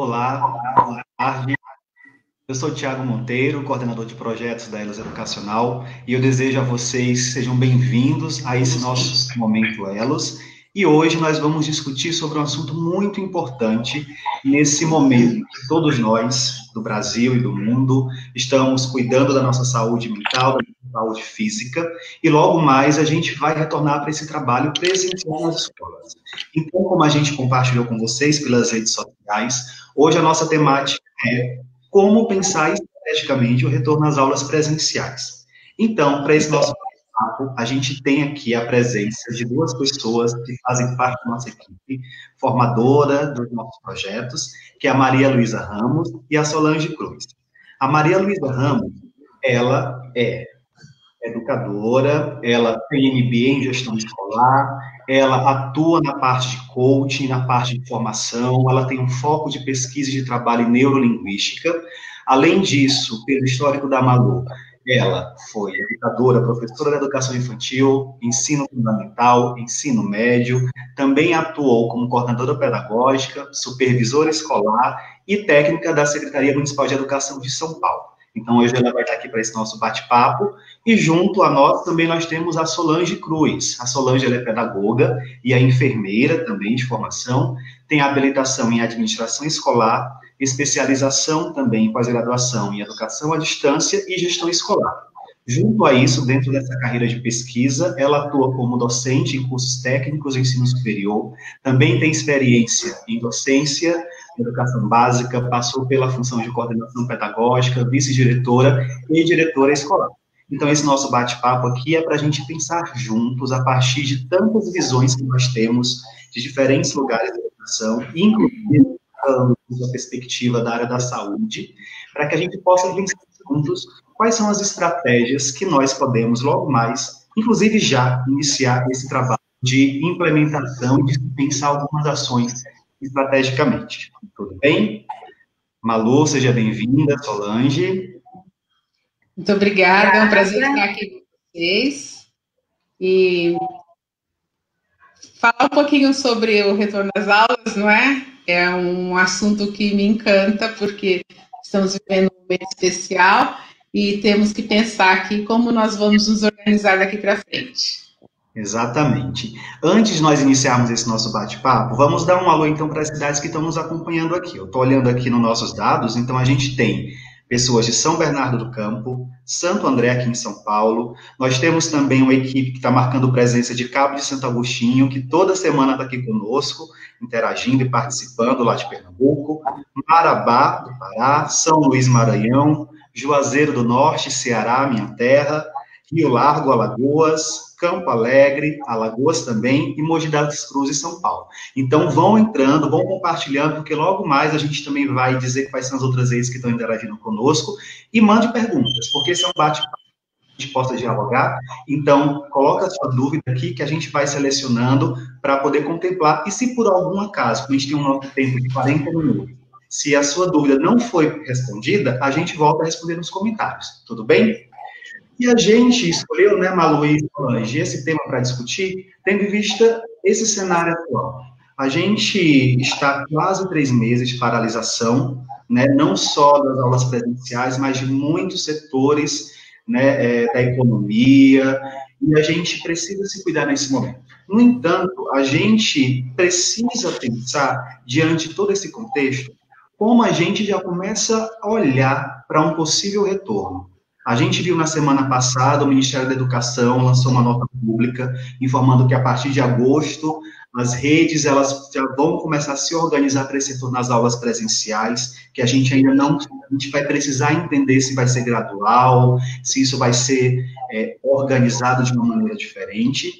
Olá, boa tarde. Eu sou Tiago Monteiro, coordenador de projetos da Elos Educacional, e eu desejo a vocês que sejam bem-vindos a esse nosso momento Elos. E hoje nós vamos discutir sobre um assunto muito importante nesse momento que todos nós, do Brasil e do mundo, estamos cuidando da nossa saúde mental, da nossa saúde física, e logo mais a gente vai retornar para esse trabalho presencial nas escolas. Então, como a gente compartilhou com vocês pelas redes sociais, hoje a nossa temática é como pensar estrategicamente o retorno às aulas presenciais. Então, para esse nosso papo, a gente tem aqui a presença de duas pessoas que fazem parte da nossa equipe, formadora dos nossos projetos, que é a Maria Luísa Ramos e a Solange Cruz. A Maria Luísa Ramos, ela é educadora, ela tem MBA em gestão escolar, ela atua na parte de coaching, na parte de formação, ela tem um foco de pesquisa e de trabalho em neurolinguística. Além disso, pelo histórico da Malu, ela foi educadora, professora de educação infantil, ensino fundamental, ensino médio, também atuou como coordenadora pedagógica, supervisora escolar e técnica da Secretaria Municipal de Educação de São Paulo. Então, hoje ela vai estar aqui para esse nosso bate-papo, e junto a nós também nós temos a Solange Cruz. A Solange, ela é pedagoga e é enfermeira também de formação, tem habilitação em administração escolar, especialização também em pós-graduação em educação à distância e gestão escolar. Junto a isso, dentro dessa carreira de pesquisa, ela atua como docente em cursos técnicos de ensino superior, também tem experiência em docência, educação básica, passou pela função de coordenação pedagógica, vice-diretora e diretora escolar. Então, esse nosso bate-papo aqui é para a gente pensar juntos, a partir de tantas visões que nós temos de diferentes lugares da educação, inclusive a perspectiva da área da saúde, para que a gente possa pensar juntos quais são as estratégias que nós podemos, logo mais, inclusive já, iniciar esse trabalho de implementação, de pensar algumas ações estrategicamente. Tudo bem? Malu, seja bem-vinda, Solange. Muito obrigada, é um prazer estar aqui com vocês. E falar um pouquinho sobre o retorno às aulas, não é? É um assunto que me encanta, porque estamos vivendo um momento especial e temos que pensar aqui como nós vamos nos organizar daqui para frente. Exatamente. Antes de nós iniciarmos esse nosso bate-papo, vamos dar um alô, então, para as cidades que estão nos acompanhando aqui. Eu estou olhando aqui nos nossos dados, então a gente tem pessoas de São Bernardo do Campo, Santo André aqui em São Paulo. Nós temos também uma equipe que está marcando presença de Cabo de Santo Agostinho, que toda semana está aqui conosco, interagindo e participando lá de Pernambuco. Marabá, do Pará, São Luís, Maranhão, Juazeiro do Norte, Ceará, minha terra, Rio Largo, Alagoas, Campo Alegre, Alagoas também, e Mogi das Cruzes, São Paulo. Então, vão entrando, vão compartilhando, porque logo mais a gente também vai dizer quais são as outras redes que estão interagindo conosco, e mande perguntas, porque esse é um bate-papo que a gente possa dialogar. Então, coloca a sua dúvida aqui, que a gente vai selecionando para poder contemplar, e se por algum acaso, como a gente tem um nosso tempo de 40 minutos, se a sua dúvida não foi respondida, a gente volta a responder nos comentários, tudo bem? E a gente escolheu, né, Malu e Solange, esse tema para discutir, tendo em vista esse cenário atual. A gente está quase 3 meses de paralisação, né, não só das aulas presenciais, mas de muitos setores, né, da economia, e a gente precisa se cuidar nesse momento. No entanto, a gente precisa pensar, diante de todo esse contexto, como a gente já começa a olhar para um possível retorno. A gente viu na semana passada, o Ministério da Educação lançou uma nota pública informando que a partir de agosto as redes elas já vão começar a se organizar para esse retorno às aulas presenciais, que a gente ainda não, a gente vai precisar entender se vai ser gradual, se isso vai ser organizado de uma maneira diferente.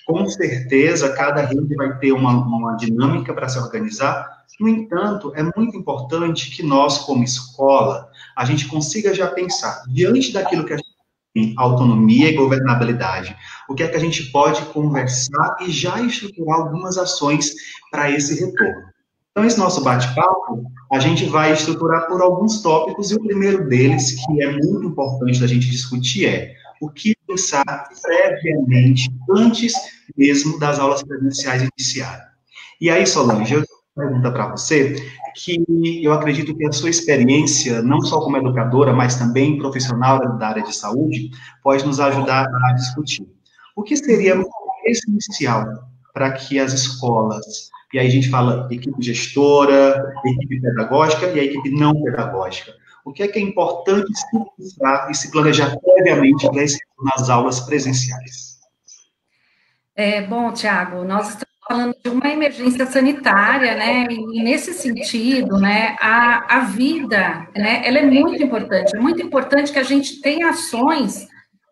Com certeza, cada rede vai ter uma dinâmica para se organizar. No entanto, é muito importante que nós, como escola, a gente consiga já pensar, diante daquilo que a gente tem, autonomia e governabilidade, o que é que a gente pode conversar e já estruturar algumas ações para esse retorno. Então, esse nosso bate-papo, a gente vai estruturar por alguns tópicos, e o primeiro deles, que é muito importante da gente discutir, é o que pensar previamente, antes mesmo das aulas presenciais iniciarem. E aí, Solange, eu pergunta para você, que eu acredito que a sua experiência, não só como educadora, mas também profissional da área de saúde, pode nos ajudar a discutir. O que seria essencial para que as escolas, e aí a gente fala equipe gestora, equipe pedagógica e a equipe não pedagógica, o que é importante se pensar e se planejar previamente para esse nas aulas presenciais? Bom, Tiago, nós estamos falando de uma emergência sanitária, né, e nesse sentido, né, a vida, né, ela é muito importante que a gente tenha ações,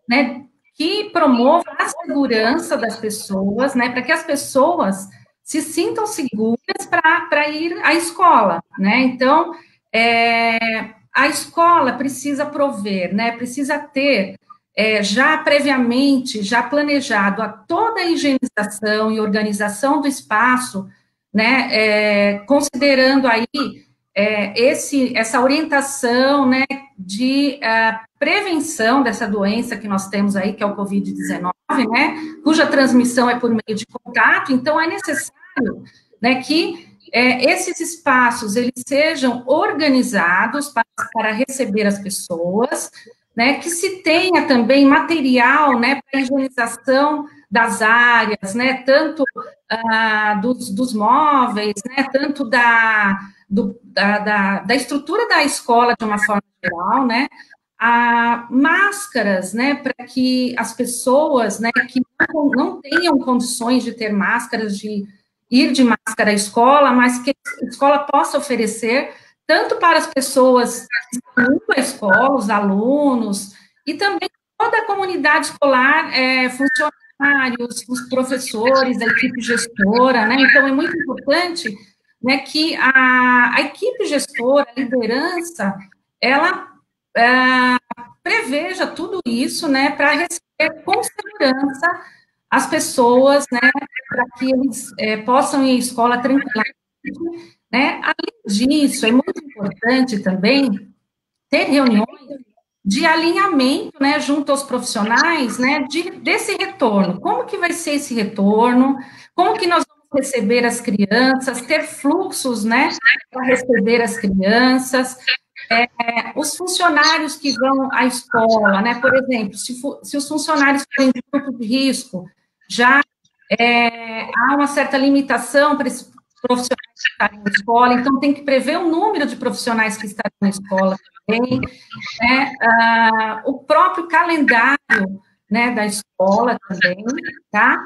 né, que promovam a segurança das pessoas, né, para que as pessoas se sintam seguras para ir à escola, né, então, a escola precisa prover, né, precisa ter já previamente, já planejado a toda a higienização e organização do espaço, né, considerando aí essa orientação, né, de prevenção dessa doença que nós temos aí, que é o Covid-19, né, cuja transmissão é por meio de contato, então é necessário, né, que esses espaços, eles sejam organizados para receber as pessoas, né, que se tenha também material, né, para higienização das áreas, né, tanto dos móveis, né, tanto da estrutura da escola de uma forma geral, né, máscaras, né, para que as pessoas, né, que não tenham condições de ter máscaras, de ir de máscara à escola, mas que a escola possa oferecer tanto para as pessoas que estão indo à escola, os alunos, e também toda a comunidade escolar, funcionários, os professores, a equipe gestora, né? Então, é muito importante, né, que a equipe gestora, a liderança, ela preveja tudo isso, né, para receber com segurança as pessoas, né, para que eles possam ir à escola tranquilamente, né? Além disso, é muito importante também ter reuniões de alinhamento, né, junto aos profissionais, né, desse retorno. Como que vai ser esse retorno? Como que nós vamos receber as crianças? Ter fluxos, né, para receber as crianças. Os funcionários que vão à escola, né, por exemplo, se os funcionários forem de grupo de risco, já há uma certa limitação para esses profissionais que estarem na escola, então tem que prever o número de profissionais que estarão na escola também, né, o próprio calendário, né, da escola também, tá?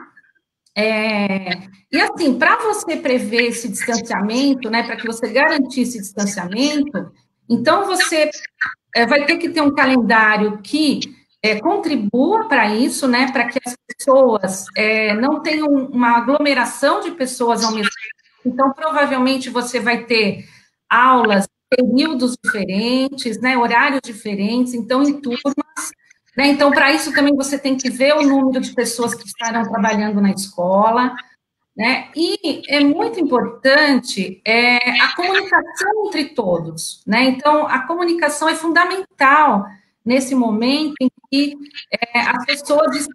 E assim, para você prever esse distanciamento, né, para que você garantisse esse distanciamento, então você vai ter que ter um calendário que contribua para isso, né, para que as pessoas não tenham uma aglomeração de pessoas ao mesmo tempo. Então, provavelmente, você vai ter aulas, períodos diferentes, né, horários diferentes, então, em turmas, né, então, para isso também você tem que ver o número de pessoas que estarão trabalhando na escola, né, e é muito importante a comunicação entre todos, né, então, a comunicação é fundamental nesse momento em que as pessoas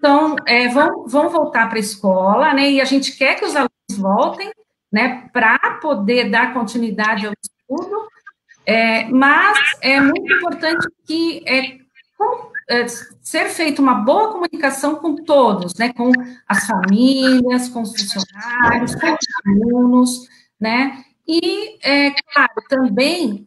vão voltar para a escola, né, e a gente quer que os alunos voltem, né, para poder dar continuidade ao estudo, mas é muito importante que ser feita uma boa comunicação com todos, né, com as famílias, com os funcionários, com os alunos, né, e, claro, também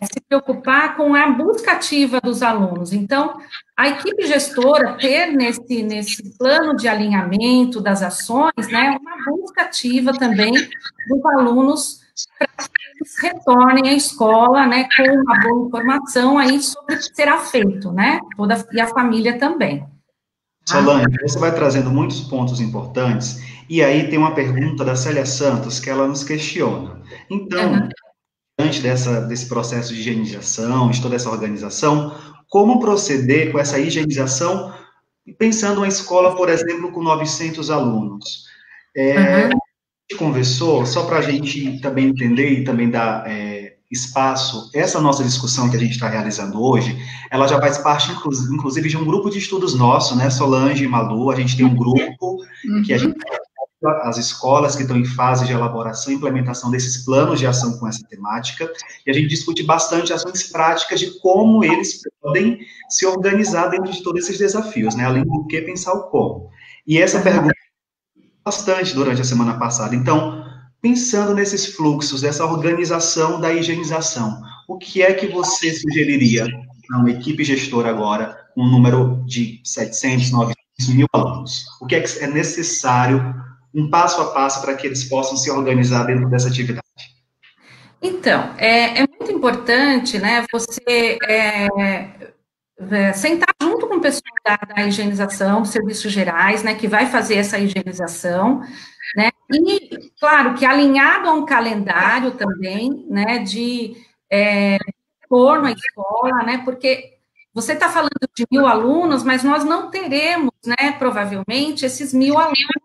se preocupar com a busca ativa dos alunos. Então, a equipe gestora ter nesse plano de alinhamento das ações, né, uma busca ativa também dos alunos para que eles retornem à escola, né, com uma boa informação aí sobre o que será feito, né, e a família também. Solange, você vai trazendo muitos pontos importantes, e aí tem uma pergunta da Célia Santos que ela nos questiona. Então, diante desse processo de higienização, de toda essa organização, como proceder com essa higienização, pensando uma escola, por exemplo, com 900 alunos? A gente conversou, só para a gente também entender e também dar espaço, essa nossa discussão que a gente está realizando hoje, ela já faz parte, inclusive, de um grupo de estudos nosso, né, Solange e Malu, a gente tem um grupo que a gente as escolas que estão em fase de elaboração e implementação desses planos de ação com essa temática, e a gente discute bastante ações práticas de como eles podem se organizar dentro de todos esses desafios, né? Além do que pensar o como. E essa pergunta bastante durante a semana passada. Então, pensando nesses fluxos, dessa organização da higienização, o que é que você sugeriria para uma equipe gestora agora, com um número de 700, 900 mil alunos? O que é necessário, um passo a passo, para que eles possam se organizar dentro dessa atividade? Então, é muito importante, né, você sentar junto com o pessoal da higienização, dos serviços gerais, né, que vai fazer essa higienização, né, e, claro, que alinhado a um calendário também, né, de retorno à escola, né, porque você está falando de 1.000 alunos, mas nós não teremos, né, provavelmente, esses 1.000 alunos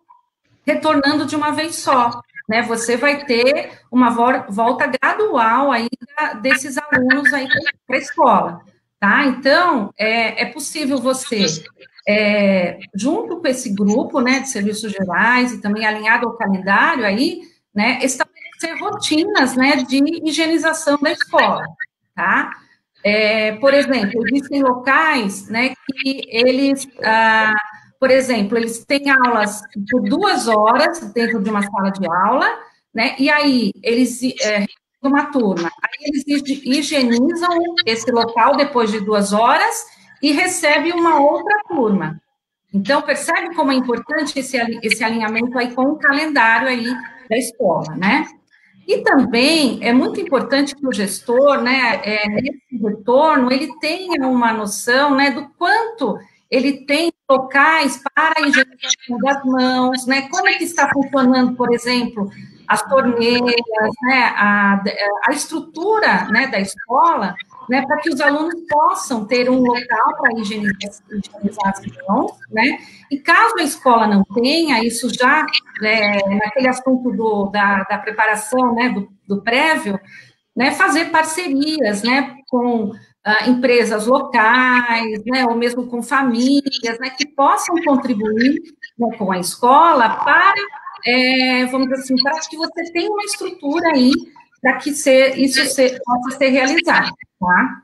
retornando de uma vez só, né, você vai ter uma volta gradual aí desses alunos aí para a escola, tá? Então, é possível você, junto com esse grupo, né, de serviços gerais e também alinhado ao calendário aí, né, estabelecer rotinas, né, de higienização da escola, tá? Por exemplo, existem locais, né, que eles, por exemplo, eles têm aulas por 2 horas dentro de uma sala de aula, né, e aí eles uma turma, aí eles higienizam esse local depois de 2 horas e recebe uma outra turma. Então, percebe como é importante esse alinhamento aí com o calendário aí da escola, né? E também é muito importante que o gestor, né, nesse retorno, ele tenha uma noção, né, do quanto ele tem locais para a higienização das mãos, né, como é que está funcionando, por exemplo, as torneiras, né, a estrutura, né, da escola, né, para que os alunos possam ter um local para higienizar as mãos, né, e caso a escola não tenha, isso já, naquele assunto da preparação, né, do prévio, né, fazer parcerias, né, com empresas locais, né, ou mesmo com famílias, né, que possam contribuir, né, com a escola para, vamos dizer assim, para que você tenha uma estrutura aí para que isso possa ser realizado, tá?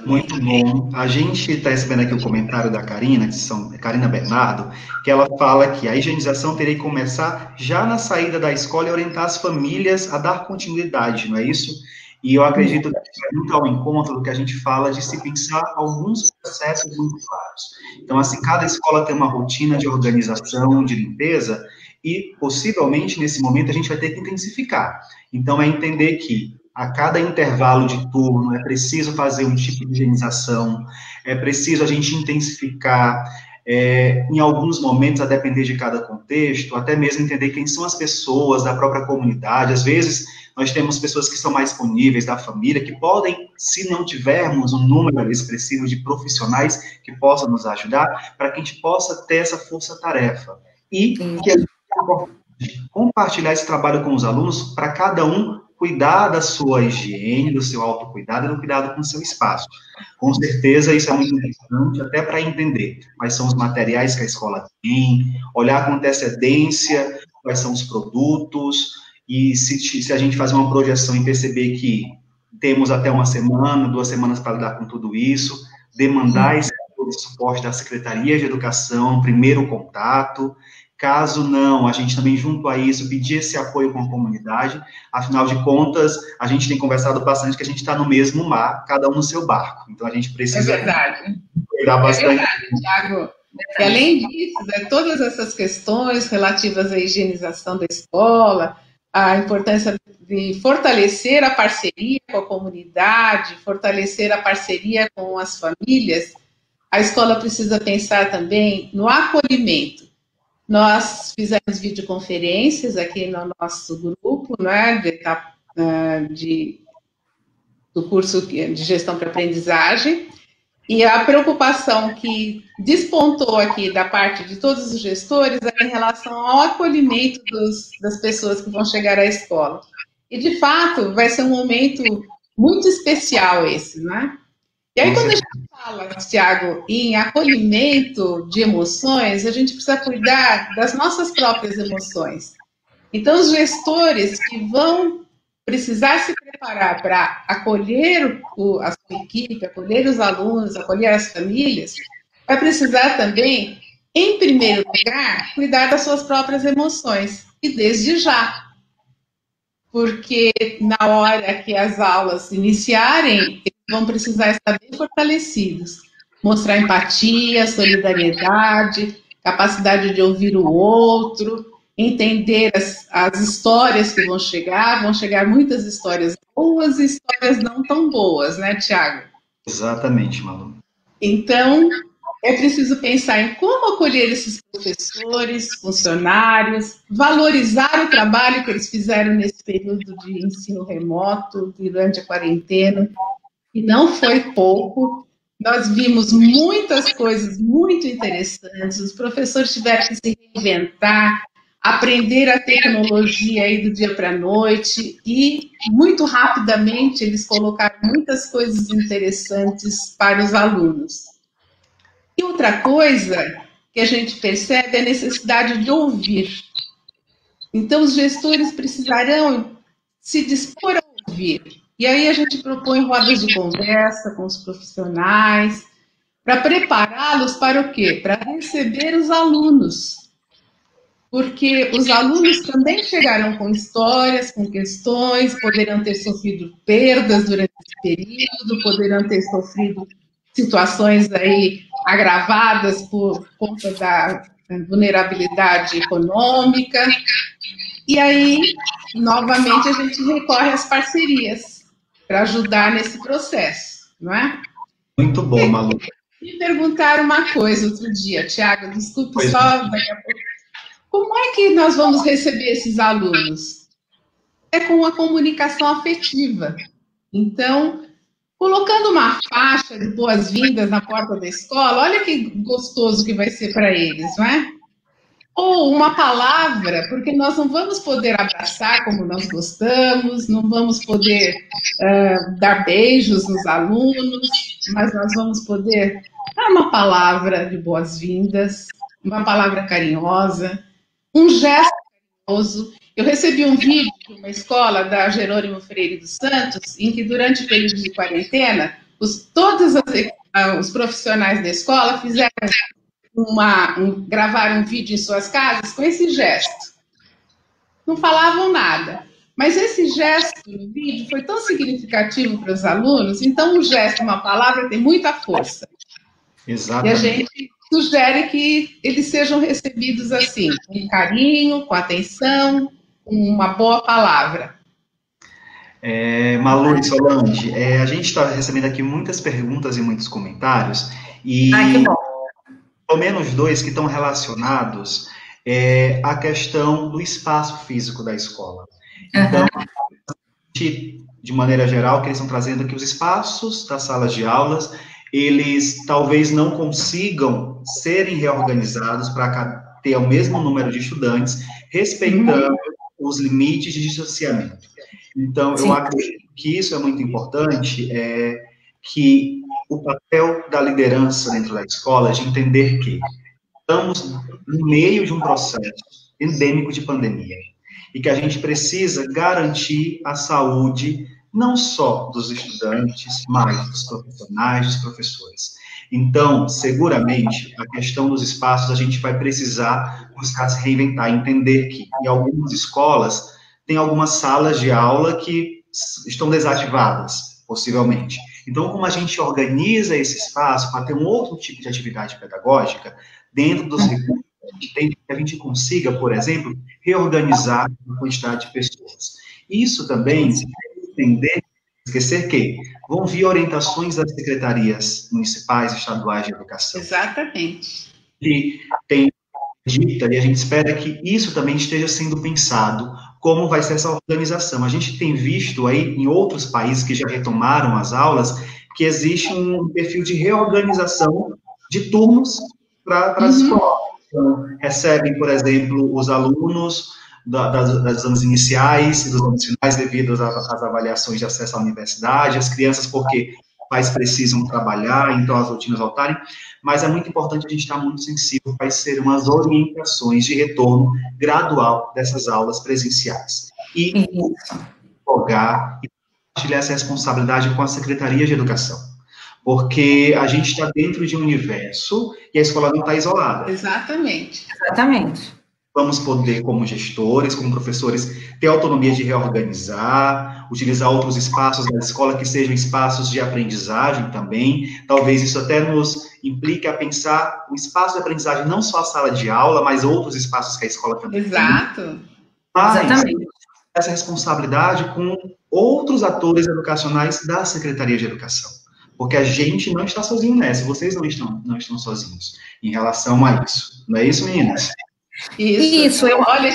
Muito bom. A gente está recebendo aqui o comentário da Karina, Karina Bernardo, que ela fala que a higienização teria que começar já na saída da escola e orientar as famílias a dar continuidade, não é isso? E eu acredito que vai muito ao encontro do que a gente fala de se pensar alguns processos muito claros. Então, assim, cada escola tem uma rotina de organização, de limpeza, e possivelmente nesse momento a gente vai ter que intensificar. Então, é entender que a cada intervalo de turno é preciso fazer um tipo de higienização, é preciso a gente intensificar, em alguns momentos, a depender de cada contexto, até mesmo entender quem são as pessoas da própria comunidade. Às vezes, nós temos pessoas que são mais disponíveis da família, que podem, se não tivermos um número expressivo de profissionais que possam nos ajudar, para que a gente possa ter essa força-tarefa. E que a gente compartilhar esse trabalho com os alunos, para cada um cuidar da sua higiene, do seu autocuidado e do cuidado com o seu espaço. Com certeza, isso é muito importante, até para entender quais são os materiais que a escola tem, olhar com antecedência quais são os produtos, e se a gente fazer uma projeção e perceber que temos até 1 semana, 2 semanas para lidar com tudo isso, demandar esse suporte da Secretaria de Educação, primeiro contato. Caso não, a gente também, junto a isso, pedir esse apoio com a comunidade. Afinal de contas, a gente tem conversado bastante que a gente está no mesmo mar, cada um no seu barco. Então, a gente precisa cuidar bastante. É verdade, Thiago. E, além disso, né, todas essas questões relativas à higienização da escola, a importância de fortalecer a parceria com a comunidade, fortalecer a parceria com as famílias, a escola precisa pensar também no acolhimento. Nós fizemos videoconferências aqui no nosso grupo, né, do curso de gestão para aprendizagem, e a preocupação que despontou aqui da parte de todos os gestores é em relação ao acolhimento das pessoas que vão chegar à escola. E, de fato, vai ser um momento muito especial esse, né? E aí, quando a gente fala, Tiago, em acolhimento de emoções, a gente precisa cuidar das nossas próprias emoções. Então, os gestores que vão precisar se preparar para acolher a sua equipe, acolher os alunos, acolher as famílias, vai precisar também, em primeiro lugar, cuidar das suas próprias emoções, e desde já. Porque na hora que as aulas iniciarem, eles vão precisar estar bem fortalecidos. Mostrar empatia, solidariedade, capacidade de ouvir o outro, entender as histórias que vão chegar muitas histórias boas e histórias não tão boas, né, Tiago? Exatamente, Malu. Então, é preciso pensar em como acolher esses professores, funcionários, valorizar o trabalho que eles fizeram nesse período de ensino remoto, durante a quarentena, e não foi pouco. Nós vimos muitas coisas muito interessantes, os professores tiveram que se reinventar, aprender a tecnologia aí do dia para a noite, e muito rapidamente eles colocaram muitas coisas interessantes para os alunos. E outra coisa que a gente percebe é a necessidade de ouvir. Então, os gestores precisarão se dispor a ouvir. E aí a gente propõe rodas de conversa com os profissionais, para prepará-los para o quê? Para receber os alunos. Porque os alunos também chegaram com histórias, com questões, poderão ter sofrido perdas durante esse período, poderão ter sofrido situações aí agravadas por conta da vulnerabilidade econômica. E aí, novamente, a gente recorre às parcerias para ajudar nesse processo, não é? Muito bom, Malu. Me perguntaram uma coisa outro dia, Tiago, desculpe só daqui a pouco. Como é que nós vamos receber esses alunos? É com a comunicação afetiva. Então, colocando uma faixa de boas-vindas na porta da escola, olha que gostoso que vai ser para eles, não é? Ou uma palavra, porque nós não vamos poder abraçar como nós gostamos, não vamos poder dar beijos nos alunos, mas nós vamos poder dar uma palavra de boas-vindas, uma palavra carinhosa, um gesto carinhoso. Eu recebi um vídeo de uma escola da Jerônimo Freire dos Santos, em que durante o período de quarentena, todos os profissionais da escola fizeram gravaram um vídeo em suas casas com esse gesto. Não falavam nada, mas esse gesto no vídeo foi tão significativo para os alunos, então um gesto, uma palavra tem muita força. Exatamente. E a gente sugere que eles sejam recebidos assim, com carinho, com atenção, com uma boa palavra. Malu e Solange, a gente está recebendo aqui muitas perguntas e muitos comentários, e que bom. Pelo menos dois que estão relacionados à questão do espaço físico da escola. Então, de maneira geral, que eles estão trazendo que os espaços das salas de aulas, eles talvez não consigam serem reorganizados para ter o mesmo número de estudantes, respeitando os limites de distanciamento. Então, eu acredito que isso é muito importante, que o papel da liderança dentro da escola, de entender que estamos no meio de um processo endêmico de pandemia e que a gente precisa garantir a saúde não só dos estudantes, mas dos profissionais, dos professores. Então, seguramente, a questão dos espaços, a gente vai precisar buscar se reinventar, entender que em algumas escolas tem algumas salas de aula que estão desativadas, possivelmente. Então, como a gente organiza esse espaço para ter um outro tipo de atividade pedagógica, dentro dos recursos que a gente consiga, por exemplo, reorganizar a quantidade de pessoas. Isso também, se entender, esquecer que vão vir orientações das secretarias municipais e estaduais de educação. Exatamente. E tem dita, e a gente espera que isso também esteja sendo pensado, como vai ser essa organização. A gente tem visto aí, em outros países que já retomaram as aulas, que existe um perfil de reorganização de turnos para as escolas. Então, recebem, por exemplo, os alunos das anos iniciais e dos anos finais devido às avaliações de acesso à universidade, as crianças, porque pais precisam trabalhar, então as rotinas voltarem, mas é muito importante a gente estar muito sensível para ser umas orientações de retorno gradual dessas aulas presenciais. E jogar e compartilhar essa responsabilidade com a Secretaria de Educação, porque a gente está dentro de um universo e a escola não está isolada. Exatamente. Exatamente. Vamos poder, como gestores, como professores, ter autonomia de reorganizar, utilizar outros espaços da escola que sejam espaços de aprendizagem também. Talvez isso até nos implique a pensar o espaço de aprendizagem, não só a sala de aula, mas outros espaços que a escola também tem. Mas Exatamente. essa responsabilidade com outros atores educacionais da Secretaria de Educação. Porque a gente não está sozinho nessa, vocês não estão sozinhos em relação a isso. Não é isso, meninas? Isso. Olha,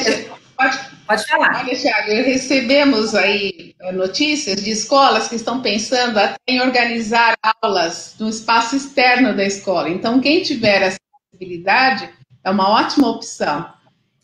pode falar. Olha, Thiago, recebemos aí notícias de escolas que estão pensando até em organizar aulas no espaço externo da escola. Então, quem tiver essa possibilidade é uma ótima opção.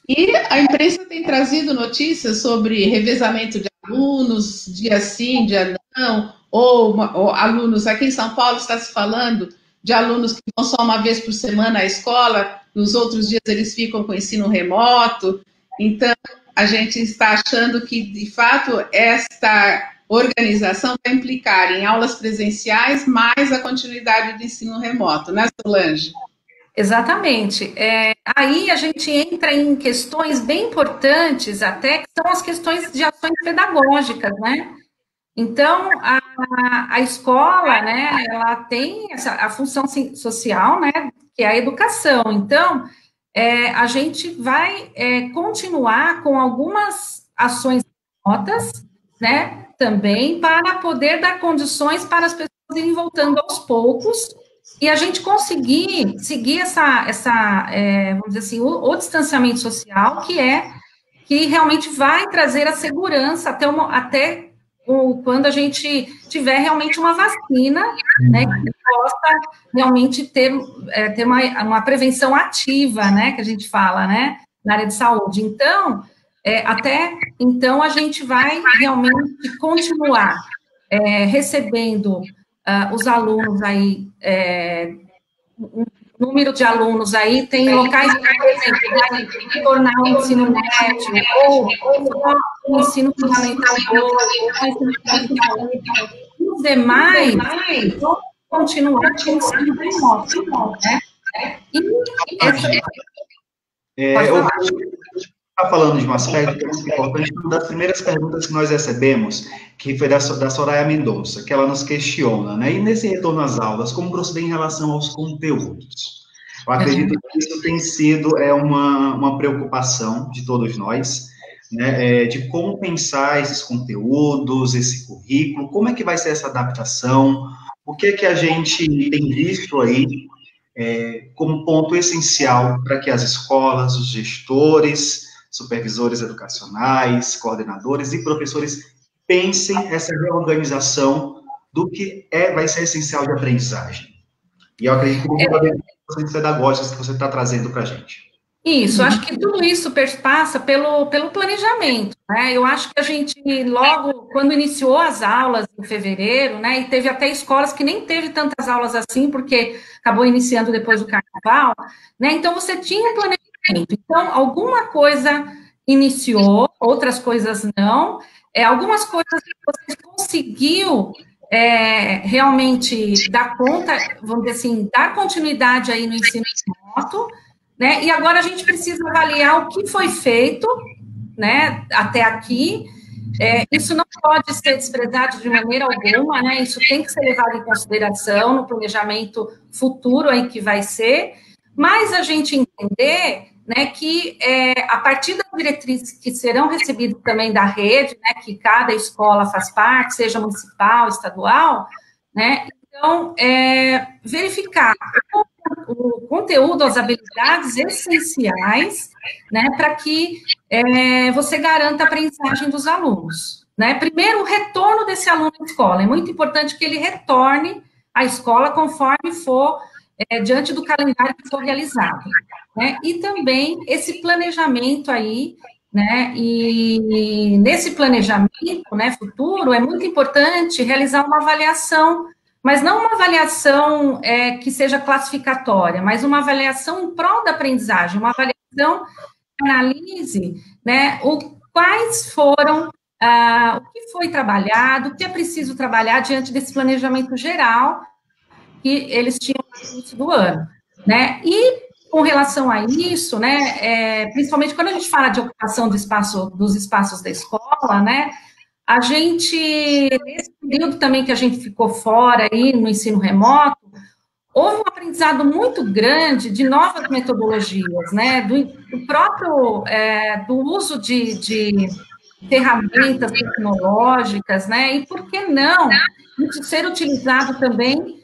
E a imprensa tem trazido notícias sobre revezamento de alunos, dia sim, dia não, ou alunos, aqui em São Paulo está se falando de alunos que vão só uma vez por semana à escola, nos outros dias eles ficam com ensino remoto. Então, a gente está achando que, de fato, esta organização vai implicar em aulas presenciais mais a continuidade do ensino remoto, né, Solange? Exatamente. Aí a gente entra em questões bem importantes até, que são as questões de ações pedagógicas, né? Então, a escola, né, ela tem a função social, né, que é a educação. Então, a gente vai continuar com algumas ações remotas, né, também, para poder dar condições para as pessoas irem voltando aos poucos e a gente conseguir seguir vamos dizer assim, o distanciamento social, que realmente vai trazer a segurança até quando a gente tiver realmente uma vacina, né, que possa realmente ter uma prevenção ativa, né, que a gente fala, né, na área de saúde. Então, até então, a gente vai realmente continuar recebendo os alunos aí, um número de alunos aí, tem locais que, por exemplo, vai tornar o ensino médio, ou só o ensino fundamental 2, ou o ensino fundamental 1, os demais vão continuar com o ensino remoto, né? Eu está falando de um aspecto que é muito importante, uma das primeiras perguntas que nós recebemos, que foi da Soraya Mendonça, que ela nos questiona, né? E nesse retorno às aulas, como proceder em relação aos conteúdos? Eu acredito que isso tem sido uma preocupação de todos nós, né? De como pensar esses conteúdos, esse currículo, como é que vai ser essa adaptação, o que é que a gente tem visto aí como ponto essencial para que as escolas, os gestores, supervisores educacionais, coordenadores e professores pensem essa reorganização do que vai ser essencial de aprendizagem. E eu acredito que as pedagógicas que você está trazendo para a gente. Isso, acho que tudo isso passa pelo planejamento, né? Eu acho que a gente, logo, quando iniciou as aulas em fevereiro, né, e teve até escolas que nem teve tantas aulas assim, porque acabou iniciando depois do carnaval, né? Então, você tinha planejamento. Então, alguma coisa iniciou, outras coisas não. Algumas coisas você conseguiu realmente dar conta, vamos dizer assim, dar continuidade aí no ensino remoto, né? E agora a gente precisa avaliar o que foi feito, né, até aqui. Isso não pode ser desprezado de maneira alguma, né? Isso tem que ser levado em consideração no planejamento futuro aí que vai ser, mas a gente entender, né, que a partir das diretrizes que serão recebidas também da rede, né, que cada escola faz parte, seja municipal, estadual, né? Então, verificar o conteúdo, as habilidades essenciais, né, para que você garanta a aprendizagem dos alunos, né? Primeiro, o retorno desse aluno à escola. É muito importante que ele retorne à escola conforme for, diante do calendário que for realizado, né? E também esse planejamento aí, né? E nesse planejamento, né, futuro, é muito importante realizar uma avaliação mas não uma avaliação que seja classificatória, mas uma avaliação em prol da aprendizagem, uma avaliação que analise, né, quais foram, o que foi trabalhado, o que é preciso trabalhar diante desse planejamento geral que eles tinham no início do ano, né? E com relação a isso, né, principalmente quando a gente fala de ocupação dos espaços da escola, né, a gente, nesse período também que a gente ficou fora aí no ensino remoto, houve um aprendizado muito grande de novas metodologias, né, do próprio, do uso de ferramentas tecnológicas, né, e por que não isso ser utilizado também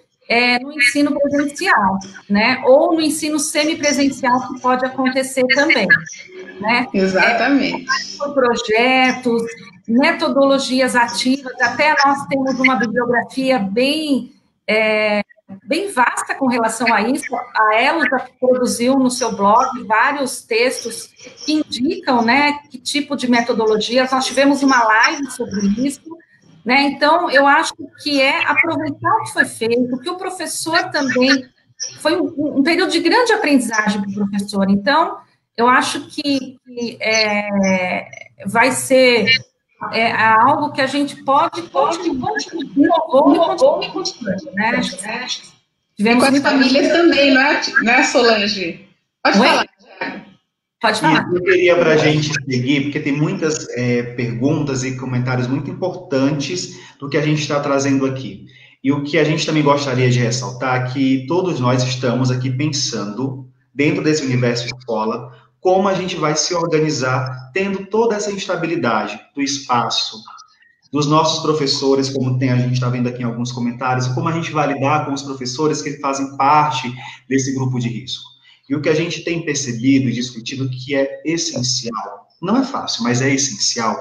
no ensino presencial, né, ou no ensino semipresencial, que pode acontecer também, né. Exatamente. Projetos, metodologias ativas, até nós temos uma bibliografia bem vasta com relação a isso. A Elo já produziu no seu blog vários textos que indicam, né, que tipo de metodologias. Nós tivemos uma live sobre isso, né? Então, eu acho que aproveitar o que foi feito, que o professor também foi um período de grande aprendizagem para o professor. Então, eu acho que vai ser algo que a gente pode continuar e continuando, né? Tivemos com as famílias também, não é, Solange? Pode falar. Pode falar. Eu queria para a gente seguir, porque tem muitas perguntas e comentários muito importantes do que a gente está trazendo aqui. E o que a gente também gostaria de ressaltar é que todos nós estamos aqui pensando, dentro desse universo escola, como a gente vai se organizar, tendo toda essa instabilidade do espaço, dos nossos professores, como a gente está vendo aqui em alguns comentários, como a gente vai lidar com os professores que fazem parte desse grupo de risco. E o que a gente tem percebido e discutido que é essencial, não é fácil, mas é essencial,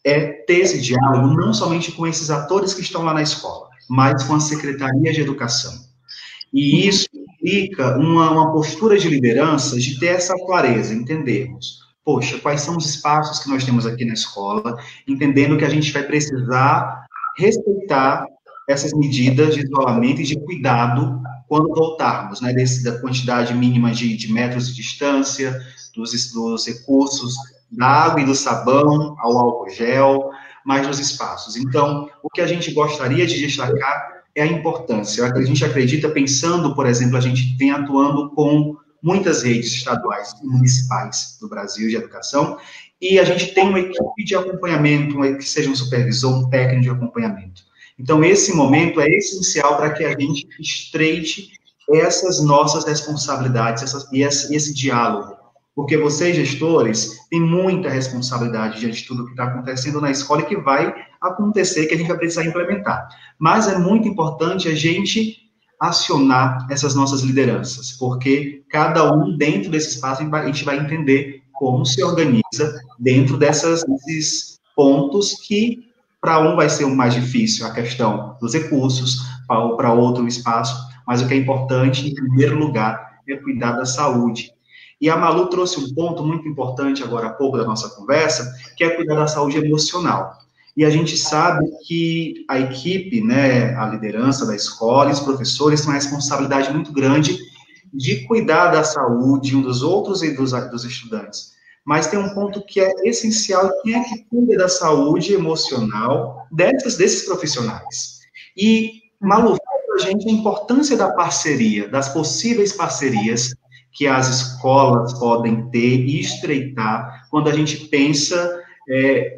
é ter esse diálogo não somente com esses atores que estão lá na escola, mas com a Secretaria de Educação. E isso implica uma postura de liderança, de ter essa clareza, entendermos, poxa, quais são os espaços que nós temos aqui na escola, entendendo que a gente vai precisar respeitar essas medidas de isolamento e de cuidado quando voltarmos, né, da quantidade mínima de metros de distância, dos recursos da água e do sabão ao álcool gel, mais nos espaços. Então, o que a gente gostaria de destacar é a importância. A gente acredita, pensando, por exemplo, a gente vem atuando com muitas redes estaduais e municipais do Brasil de educação, e a gente tem uma equipe de acompanhamento, que seja um supervisor, um técnico de acompanhamento. Então, esse momento é essencial para que a gente estreite essas nossas responsabilidades e esse diálogo, porque vocês, gestores, têm muita responsabilidade diante de tudo que está acontecendo na escola e que vai acontecer, que a gente vai precisar implementar. Mas é muito importante a gente acionar essas nossas lideranças, porque cada um, dentro desse espaço, a gente vai entender como se organiza dentro desses pontos que, para um, vai ser o mais difícil, a questão dos recursos, para outro, o espaço, mas o que é importante, em primeiro lugar, é cuidar da saúde. E a Malu trouxe um ponto muito importante agora há pouco da nossa conversa, que é cuidar da saúde emocional. E a gente sabe que a equipe, né, a liderança da escola e os professores têm uma responsabilidade muito grande de cuidar da saúde um dos outros e dos estudantes. Mas tem um ponto que é essencial, quem é que cuida da saúde emocional desses profissionais? E, Malu, fala para a gente a importância da parceria, das possíveis parcerias que as escolas podem ter e estreitar quando a gente pensa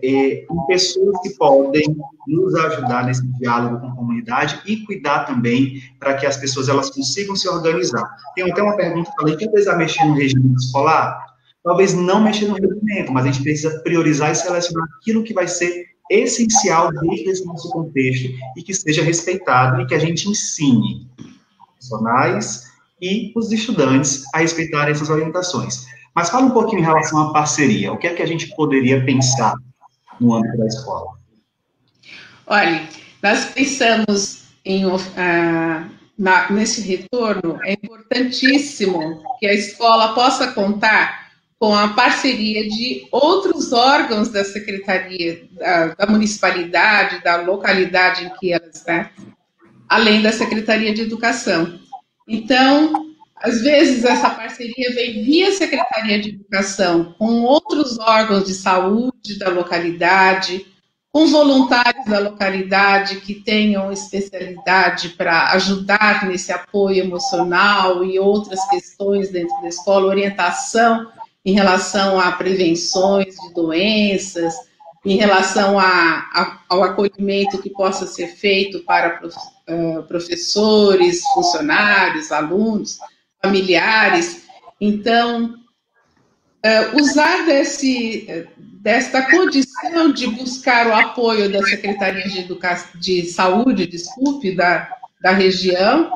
em pessoas que podem nos ajudar nesse diálogo com a comunidade e cuidar também para que as pessoas elas consigam se organizar. Tem até uma pergunta, falei, quem precisa mexer no regimento escolar? Talvez não mexer no regimento, mas a gente precisa priorizar e selecionar aquilo que vai ser essencial dentro desse nosso contexto e que seja respeitado e que a gente ensine os profissionais e os estudantes a respeitarem essas orientações. Mas fala um pouquinho em relação à parceria. O que é que a gente poderia pensar no âmbito da escola? Olha, nós pensamos nesse retorno, é importantíssimo que a escola possa contar com a parceria de outros órgãos da secretaria, da municipalidade, da localidade em que ela está além da Secretaria de Educação. Então, às vezes, essa parceria vem via Secretaria de Educação, com outros órgãos de saúde da localidade, com voluntários da localidade que tenham especialidade para ajudar nesse apoio emocional e outras questões dentro da escola, orientação em relação a prevenções de doenças, em relação ao acolhimento que possa ser feito para professores, funcionários, alunos, familiares. Então, usar desta condição de buscar o apoio da Secretaria de Saúde, da região,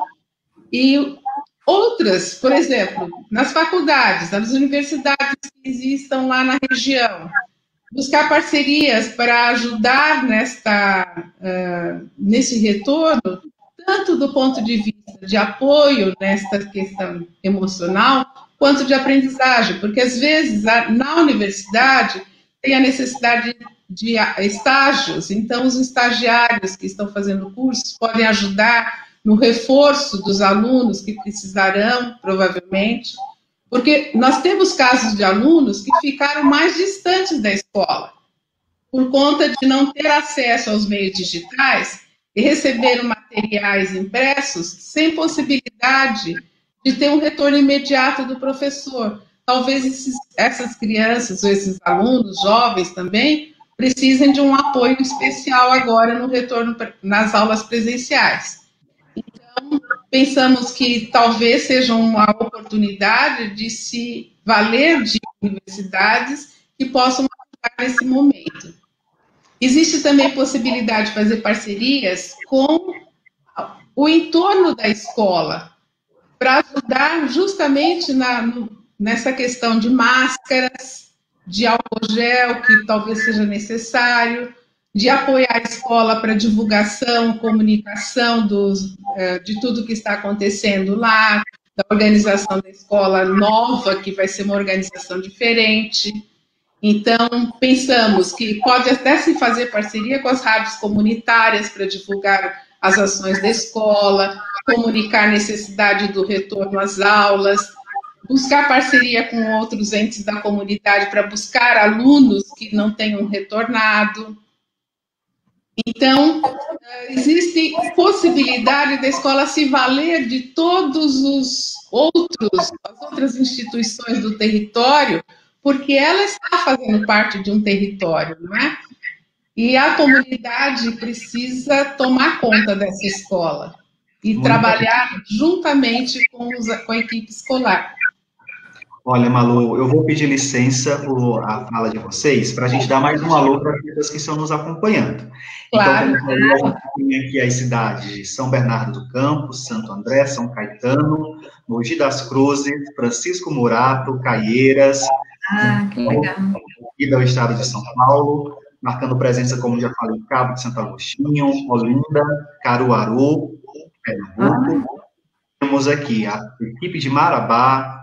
e outras, por exemplo, nas faculdades, nas universidades que existam lá na região, buscar parcerias para ajudar nesse retorno, tanto do ponto de vista de apoio nesta questão emocional, quanto de aprendizagem, porque às vezes na universidade tem a necessidade de estágios, então os estagiários que estão fazendo cursos podem ajudar no reforço dos alunos que precisarão, provavelmente, porque nós temos casos de alunos que ficaram mais distantes da escola, por conta de não ter acesso aos meios digitais e receberam materiais impressos sem possibilidade de ter um retorno imediato do professor. Talvez essas crianças, ou esses alunos, jovens também, precisem de um apoio especial agora no retorno nas aulas presenciais. Então, pensamos que talvez seja uma oportunidade de se valer de universidades que possam ajudar nesse momento. Existe também a possibilidade de fazer parcerias com o entorno da escola, para ajudar justamente nessa questão de máscaras, de álcool gel, que talvez seja necessário, de apoiar a escola para divulgação, comunicação de tudo que está acontecendo lá, da organização da escola nova, que vai ser uma organização diferente. Então, pensamos que pode até se fazer parceria com as rádios comunitárias para divulgar as ações da escola, comunicar a necessidade do retorno às aulas, buscar parceria com outros entes da comunidade para buscar alunos que não tenham retornado. Então, existe possibilidade da escola se valer de todos as outras instituições do território, porque ela está fazendo parte de um território, não é? E a comunidade precisa tomar conta dessa escola e trabalhar juntamente com a equipe escolar. Olha, Malu, eu vou pedir licença a fala de vocês para a gente dar mais um alô para as pessoas que estão nos acompanhando. Claro. Então, a gente tem aqui as cidades de São Bernardo do Campo, Santo André, São Caetano, Mogi das Cruzes, Francisco Murato, Caieiras, que legal. E do estado de São Paulo, marcando presença, como já falei, Cabo de Santo Agostinho, Olinda, Caruaru, Pernambuco. Temos aqui a equipe de Marabá,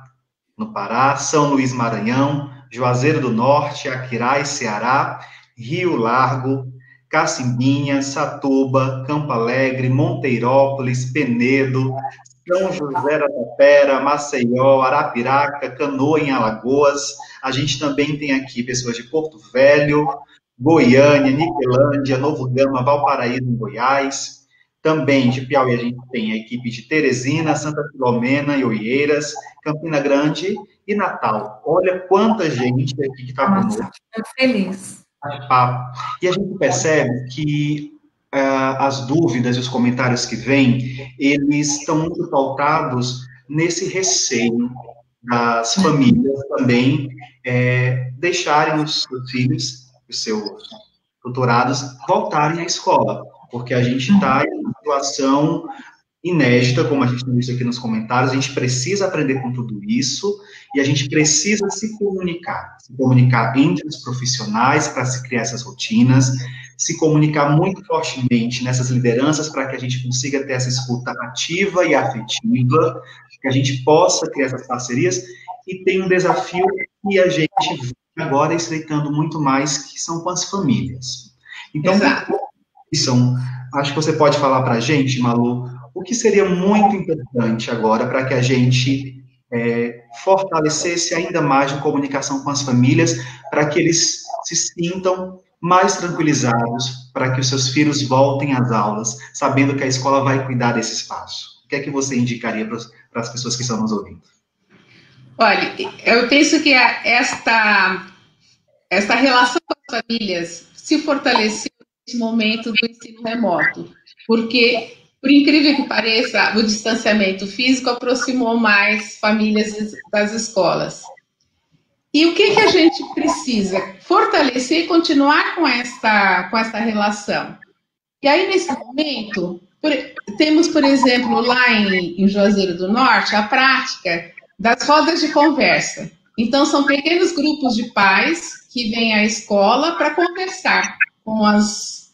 no Pará, São Luís, Maranhão, Juazeiro do Norte, Aquiraz, Ceará, Rio Largo, Cacimbinha, Satuba, Campo Alegre, Monteirópolis, Penedo, São José da Tapera, Maceió, Arapiraca, Canoa, em Alagoas. A gente também tem aqui pessoas de Porto Velho, Goiânia, Niquelândia, Novo Gama, Valparaíso, em Goiás. Também de Piauí a gente tem a equipe de Teresina, Santa Filomena e Oeiras, Campina Grande e Natal. Olha quanta gente aqui que está conosco. Muito feliz. E a gente percebe que as dúvidas e os comentários que vêm, eles estão muito pautados nesse receio das famílias também deixarem os seus filhos, os seus tutorados, voltarem à escola, porque a gente está em uma situação inédita, como a gente tem visto aqui nos comentários. A gente precisa aprender com tudo isso e a gente precisa se comunicar entre os profissionais para se criar essas rotinas, se comunicar muito fortemente nessas lideranças para que a gente consiga ter essa escuta ativa e afetiva, que a gente possa criar essas parcerias. E tem um desafio que a gente vem agora estreitando muito mais, que são com as famílias. Então, acho que você pode falar para a gente, Malu, o que seria muito importante agora para que a gente fortalecesse ainda mais a comunicação com as famílias, para que eles se sintam mais tranquilizados, para que os seus filhos voltem às aulas, sabendo que a escola vai cuidar desse espaço? O que é que você indicaria para as pessoas que estão nos ouvindo? Olha, eu penso que esta relação com as famílias se fortaleceu nesse momento do ensino remoto, porque, por incrível que pareça, o distanciamento físico aproximou mais famílias das escolas. E o que a gente precisa? Fortalecer e continuar com esta relação. E aí, nesse momento, temos, por exemplo, lá em Juazeiro do Norte, a prática das rodas de conversa. Então, são pequenos grupos de pais que vêm à escola para conversar com os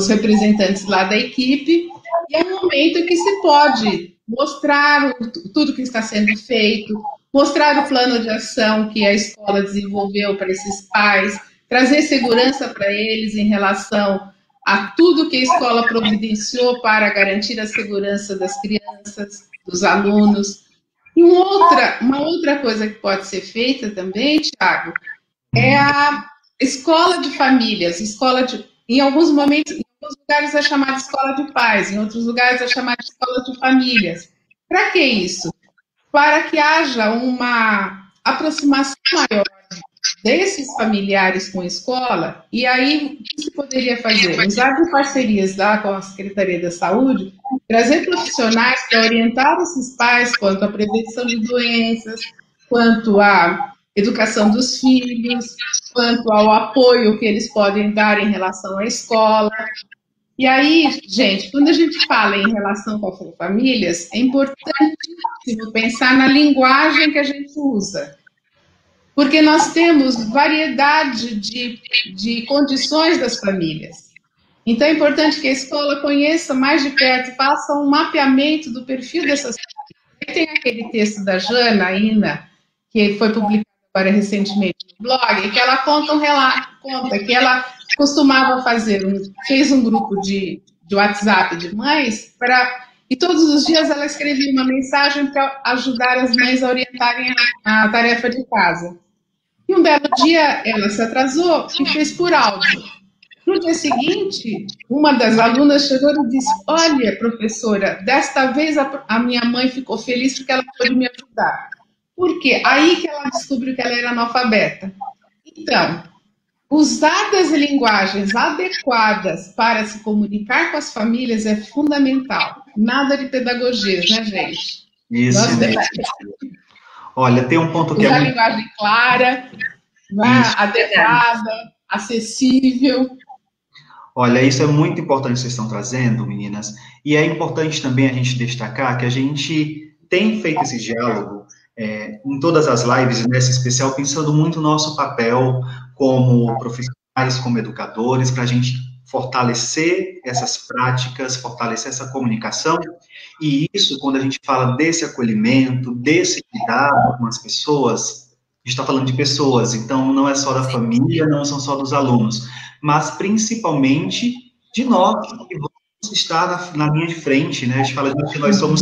representantes lá da equipe, e é um momento em que se pode mostrar tudo que está sendo feito, mostrar o plano de ação que a escola desenvolveu para esses pais, trazer segurança para eles em relação a tudo que a escola providenciou para garantir a segurança das crianças, dos alunos. E uma outra coisa que pode ser feita também, Thiago, é a escola de famílias, em alguns momentos, em alguns lugares é chamada de escola de pais, em outros lugares é chamada de escola de famílias. Para que isso? Para que haja uma aproximação maior desses familiares com a escola, e aí o que se poderia fazer? Usar de parcerias lá com a Secretaria da Saúde, trazer profissionais para orientar esses pais quanto à prevenção de doenças, quanto à educação dos filhos, quanto ao apoio que eles podem dar em relação à escola. E aí, gente, quando a gente fala em relação com as famílias, é importantíssimo pensar na linguagem que a gente usa, porque nós temos variedade de condições das famílias. Então, é importante que a escola conheça mais de perto, faça um mapeamento do perfil dessas famílias. Tem aquele texto da Jana Ina, que foi publicado agora recentemente no blog, que ela conta que ela costumava fez um grupo de WhatsApp de mães, e todos os dias ela escrevia uma mensagem para ajudar as mães a orientarem a tarefa de casa. E um belo dia ela se atrasou e fez por áudio. No dia seguinte, uma das alunas chegou e disse: olha, professora, desta vez a minha mãe ficou feliz porque ela pôde me ajudar. Por quê? Aí que ela descobriu que ela era analfabeta. Então, usar das linguagens adequadas para se comunicar com as famílias é fundamental. Nada de pedagogias, né, gente? Isso. Olha, tem um ponto que usar linguagem clara, né, adequada, acessível. Olha, isso é muito importante que vocês estão trazendo, meninas. E é importante também a gente destacar que a gente tem feito esse diálogo em todas as lives, nessa especial, pensando muito no nosso papel como profissionais, como educadores, para a gente fortalecer essas práticas, fortalecer essa comunicação. E isso, quando a gente fala desse acolhimento, desse cuidado com as pessoas, a gente está falando de pessoas, então não é só da família, não são só dos alunos, mas principalmente de nós, que vamos estar na linha de frente, né? A gente fala que nós somos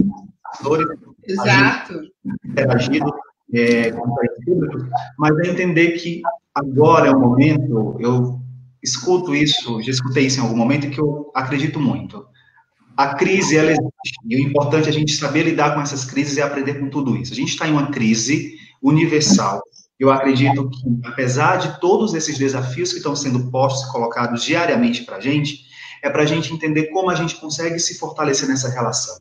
professores, exato, interagido com o público, mas é entender que agora é o momento, eu escuto isso, já escutei isso em algum momento, que eu acredito muito. A crise, ela existe, e o importante é a gente saber lidar com essas crises e aprender com tudo isso. A gente está em uma crise universal. Eu acredito que, apesar de todos esses desafios que estão sendo postos e colocados diariamente para a gente entender como a gente consegue se fortalecer nessa relação.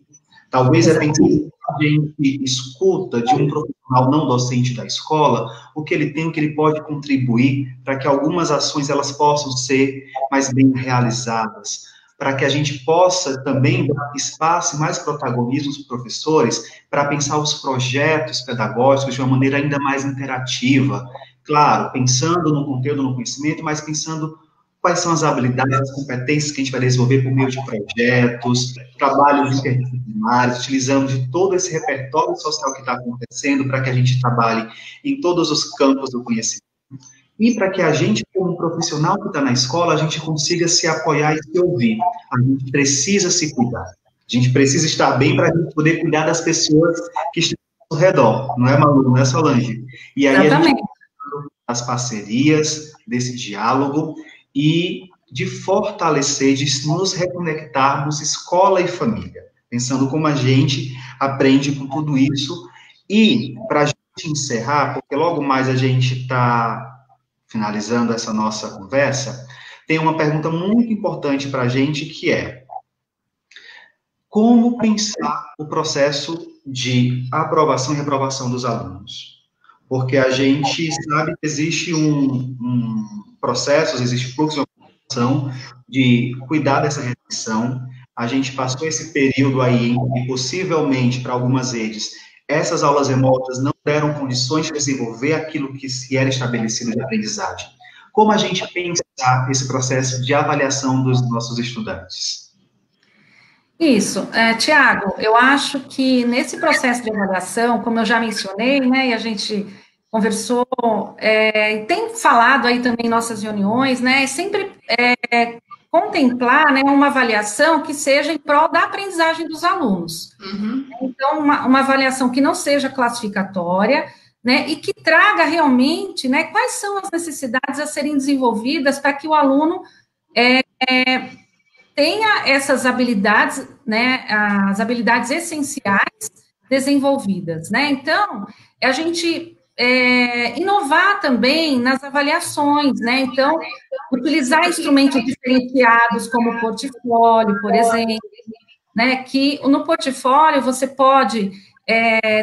Talvez é pensar que a gente escuta de um profissional não docente da escola o que ele tem, o que ele pode contribuir para que algumas ações elas possam ser mais bem realizadas, para que a gente possa também dar espaço e mais protagonismo aos professores para pensar os projetos pedagógicos de uma maneira ainda mais interativa. Claro, pensando no conteúdo, no conhecimento, mas pensando quais são as habilidades, as competências que a gente vai desenvolver por meio de projetos, trabalhos interdisciplinares, utilizando de todo esse repertório social que está acontecendo para que a gente trabalhe em todos os campos do conhecimento. E para que a gente, como profissional que está na escola, a gente consiga se apoiar e se ouvir. A gente precisa se cuidar. A A gente precisa estar bem para a gente poder cuidar das pessoas que estão ao redor, não é, Malu, não é, Solange? E aí Exatamente. a gente as parcerias, desse diálogo e de fortalecer, de nos reconectarmos escola e família, pensando como a gente aprende com tudo isso. E, para a gente encerrar, porque logo mais a gente está finalizando essa nossa conversa, tem uma pergunta muito importante para a gente, que é: como pensar o processo de aprovação e reprovação dos alunos? Porque a gente sabe que existe um processo, existe fluxo de informação, de cuidar dessa retenção. A gente passou esse período aí em que, possivelmente, para algumas redes, essas aulas remotas não deram condições de desenvolver aquilo que se era estabelecido de aprendizagem. Como a gente pensar esse processo de avaliação dos nossos estudantes? Isso, Tiago, eu acho que nesse processo de avaliação, como eu já mencionei, né, e a gente conversou, e tem falado aí também em nossas reuniões, né, sempre contemplar, né, uma avaliação que seja em prol da aprendizagem dos alunos. Uhum. Então, uma avaliação que não seja classificatória, né, e que traga realmente, né, quais são as necessidades a serem desenvolvidas para que o aluno tenha essas habilidades, né, as habilidades essenciais desenvolvidas, né? Então, a gente inovar também nas avaliações, né? Então, utilizar instrumentos diferenciados como o portfólio, por exemplo, né? Que no portfólio você pode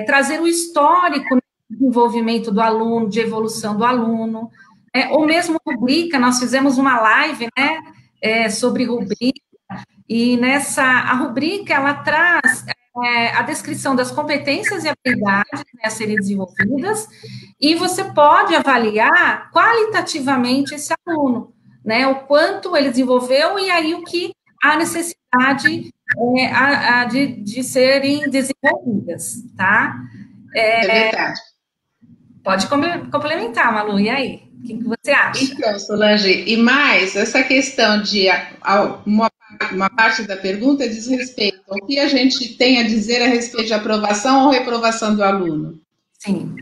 trazer o histórico do desenvolvimento do aluno, de evolução do aluno, ou mesmo rubrica. Nós fizemos uma live, né? Sobre rubrica, e a rubrica, ela traz a descrição das competências e habilidades, né, a serem desenvolvidas, e você pode avaliar qualitativamente esse aluno, né, o quanto ele desenvolveu, e aí o que há necessidade de serem desenvolvidas, tá? É verdade. Pode complementar, Malu, e aí? O que você acha? Então, Solange, e mais, essa questão de uma parte da pergunta diz respeito ao que a gente tem a dizer a respeito de aprovação ou reprovação do aluno. Sim.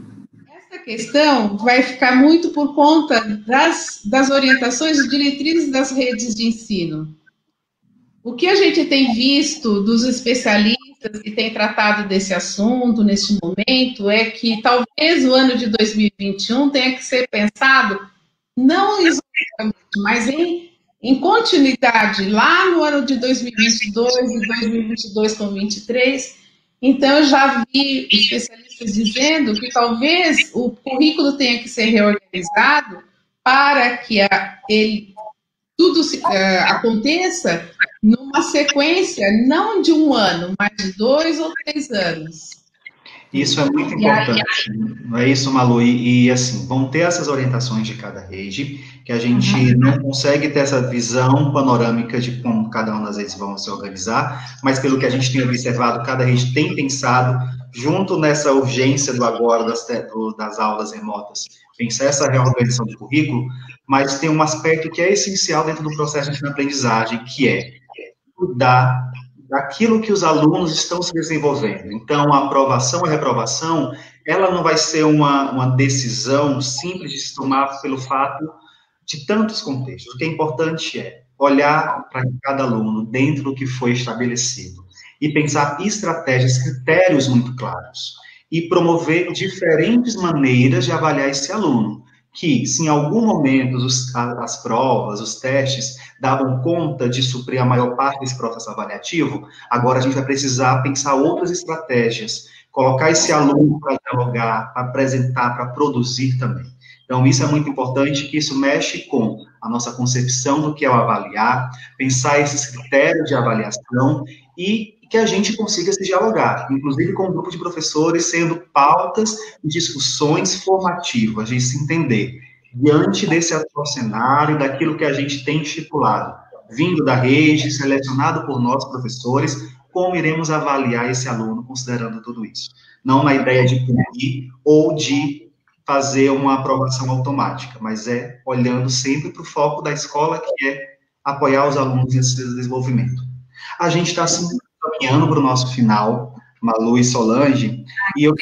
Essa questão vai ficar muito por conta das orientações e diretrizes das redes de ensino. O que a gente tem visto dos especialistas que têm tratado desse assunto neste momento é que talvez o ano de 2021 tenha que ser pensado não isoladamente, mas em continuidade, lá no ano de 2022 e 2022 com 2023. Então, eu já vi especialistas dizendo que talvez o currículo tenha que ser reorganizado para que tudo aconteça numa sequência, não de um ano, mas de 2 ou 3 anos. Isso é muito importante, não é isso, Malu? E assim, vão ter essas orientações de cada rede, que a gente não consegue ter essa visão panorâmica de como cada uma das redes vão se organizar, mas pelo que a gente tem observado, cada rede tem pensado, junto nessa urgência do agora, das aulas remotas, pensar essa reorganização do currículo, mas tem um aspecto que é essencial dentro do processo de aprendizagem, que é cuidar daquilo que os alunos estão se desenvolvendo. Então, a aprovação e a reprovação, ela não vai ser uma decisão simples de se tomar pelo fato de tantos contextos. O que é importante é olhar para cada aluno dentro do que foi estabelecido e pensar estratégias, critérios muito claros e promover diferentes maneiras de avaliar esse aluno, que, se em algum momento as provas, os testes, davam conta de suprir a maior parte desse processo avaliativo, agora a gente vai precisar pensar outras estratégias, colocar esse aluno para dialogar, para apresentar, para produzir também. Então, isso é muito importante, que isso mexe com a nossa concepção do que é o avaliar, pensar esses critérios de avaliação e que a gente consiga se dialogar, inclusive com um grupo de professores, sendo pautas e discussões formativas, de se entender, diante desse atual cenário, daquilo que a gente tem estipulado, vindo da rede, selecionado por nós, professores, como iremos avaliar esse aluno, considerando tudo isso. Não na ideia de punir ou de fazer uma aprovação automática, mas olhando sempre para o foco da escola, que é apoiar os alunos nesse desenvolvimento. A gente está, assim, caminhando para o nosso final, Malu e Solange, e eu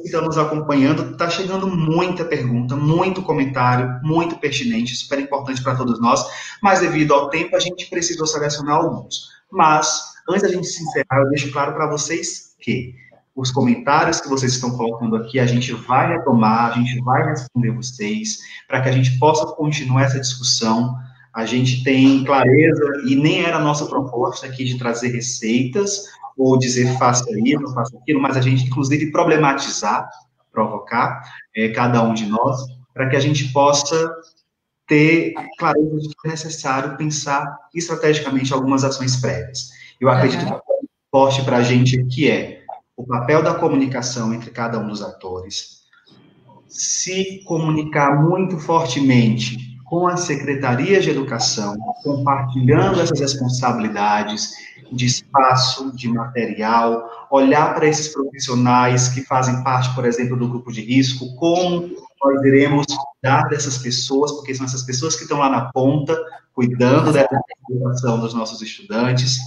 estão nos acompanhando, está chegando muita pergunta, muito comentário, muito pertinente, super importante para todos nós, mas devido ao tempo a gente precisou selecionar alguns. Mas, antes da gente se encerrar, eu deixo claro para vocês que os comentários que vocês estão colocando aqui, a gente vai retomar, a gente vai responder vocês, para que a gente possa continuar essa discussão. A gente tem clareza, e nem era a nossa proposta aqui de trazer receitas, ou dizer faça isso, faça aquilo, mas a gente, inclusive, problematizar, provocar cada um de nós, para que a gente possa ter clareza de que é necessário pensar estrategicamente algumas ações prévias. Eu acredito que o forte para a gente aqui é o papel da comunicação entre cada um dos atores, se comunicar muito fortemente com as secretarias de educação, compartilhando essas responsabilidades de espaço, de material, olhar para esses profissionais que fazem parte, por exemplo, do grupo de risco, como nós iremos cuidar dessas pessoas, porque são essas pessoas que estão lá na ponta, cuidando da educação dos nossos estudantes,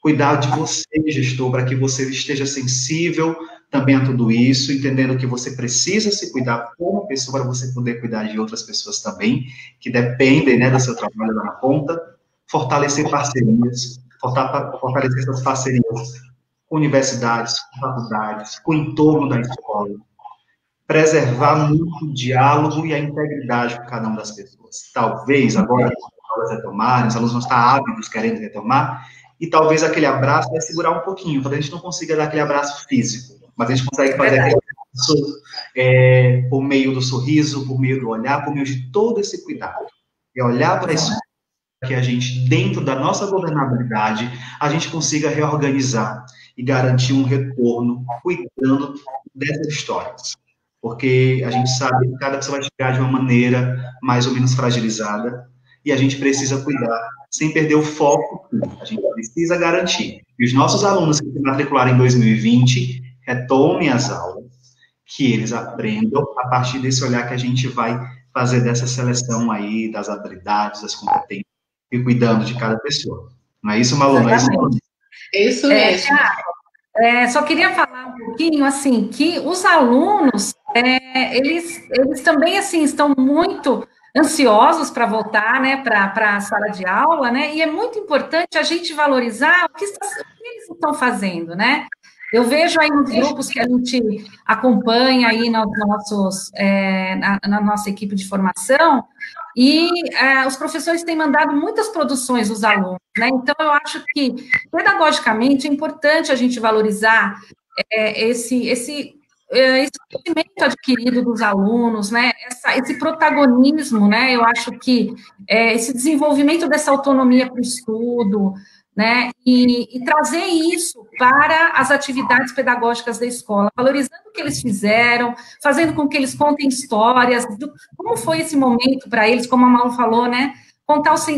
cuidar de você, gestor, para que você esteja sensível também a tudo isso, entendendo que você precisa se cuidar como pessoa para você poder cuidar de outras pessoas também, que dependem, né, do seu trabalho lá na ponta, fortalecer parcerias, fortalecer essas parcerias com universidades, com faculdades, com o entorno da escola, preservar muito o diálogo e a integridade com cada uma das pessoas. Talvez, agora, as aulas retomarem, os alunos vão estar ávidos querendo retomar, e talvez aquele abraço vai segurar um pouquinho, talvez a gente não consiga dar aquele abraço físico, mas a gente consegue fazer aquele abraço por meio do sorriso, por meio do olhar, por meio de todo esse cuidado. É olhar para isso, que a gente, dentro da nossa governabilidade, a gente consiga reorganizar e garantir um retorno cuidando dessas histórias. Porque a gente sabe que cada pessoa vai chegar de uma maneira mais ou menos fragilizada e a gente precisa cuidar, sem perder o foco, a gente precisa garantir que os nossos alunos que se matricularam em 2020 retomem as aulas, que eles aprendam a partir desse olhar que a gente vai fazer dessa seleção aí das habilidades, das competências, e cuidando de cada pessoa. Não é isso, Malu? Não é isso, Malu? Isso mesmo. Só queria falar um pouquinho, assim, que os alunos, eles também, assim, estão muito ansiosos para voltar, né, para a sala de aula, né, e é muito importante a gente valorizar o que eles estão fazendo, né. Eu vejo aí nos grupos que a gente acompanha aí nos nossos, na nossa equipe de formação, e os professores têm mandado muitas produções dos alunos, né? Então, eu acho que, pedagogicamente, é importante a gente valorizar esse conhecimento adquirido dos alunos, né? Esse protagonismo, né? Eu acho que esse desenvolvimento dessa autonomia para o estudo, né, e trazer isso para as atividades pedagógicas da escola, valorizando o que eles fizeram, fazendo com que eles contem histórias, como foi esse momento para eles, como a Malu falou, né,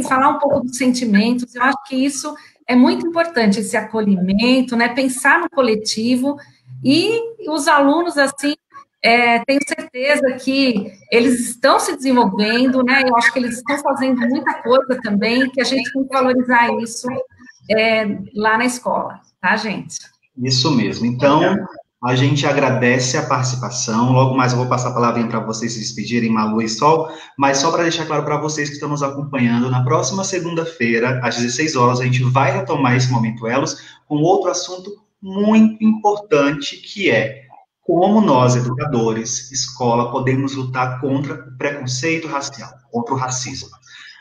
falar um pouco dos sentimentos. Eu acho que isso é muito importante, esse acolhimento, né, pensar no coletivo, e os alunos, assim, tenho certeza que eles estão se desenvolvendo, né, eu acho que eles estão fazendo muita coisa também, que a gente tem que valorizar isso lá na escola, tá, gente? Isso mesmo. Então, a gente agradece a participação. Logo mais eu vou passar a palavrinha para vocês se despedirem, Malu e Sol, mas só para deixar claro para vocês que estão nos acompanhando, na próxima segunda-feira, às 16 horas, a gente vai retomar esse Momento Elos com outro assunto muito importante, que é como nós, educadores, escola, podemos lutar contra o preconceito racial, contra o racismo.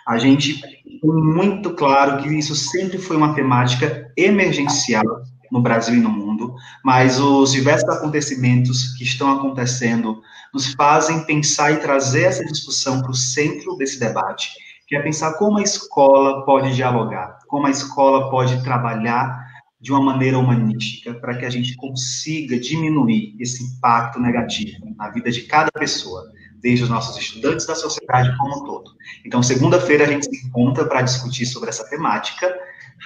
A gente tem muito claro que isso sempre foi uma temática emergencial no Brasil e no mundo, mas os diversos acontecimentos que estão acontecendo nos fazem pensar e trazer essa discussão para o centro desse debate, que é pensar como a escola pode dialogar, como a escola pode trabalhar de uma maneira humanística para que a gente consiga diminuir esse impacto negativo na vida de cada pessoa, desde os nossos estudantes da sociedade como um todo. Então, segunda-feira a gente se encontra para discutir sobre essa temática,